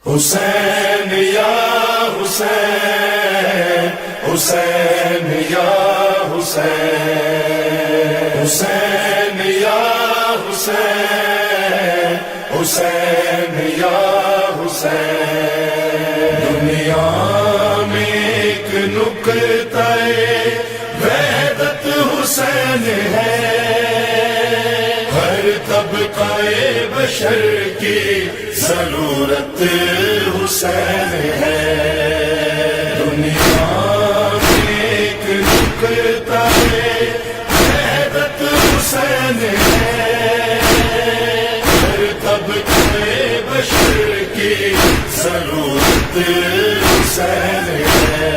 حسین یا حسین، حسین یا حسین، حسین یا حسین، حسین یا حسین۔ دنیا میں ایک نقطہ وحدت حسین ہے، ہر طبقہ بشر کی ضرورت حسین ہے۔ دنیا میں ایک نقطہ وحدت حسین ہے، ہر طبقہ بشر کی ضرورت حسین ہے۔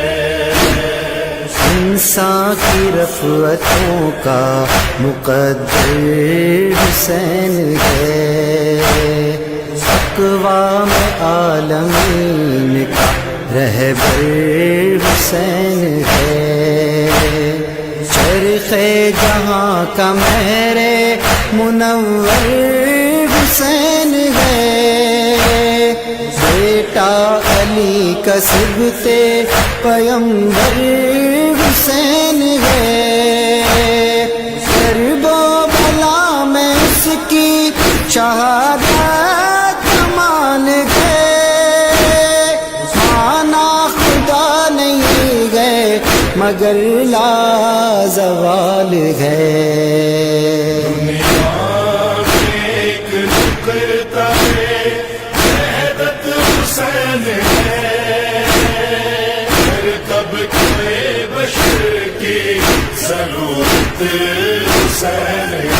انسان کی رفعتوں کا مقدر حسین ہے، اقوام عالمین کا رہبر حسین ہے، چرخ جہاں کا مہر منور حسین ہے، بیٹا علی کا سبط پیمبر حسین ہے، کرب و بلا میں اس کی شہادت مان گئے، مانا خدا نہیں گئے مگر لازوال ہے۔ حسین ہے، ہر طبقہ بشر کی ضرورت حسین ہے۔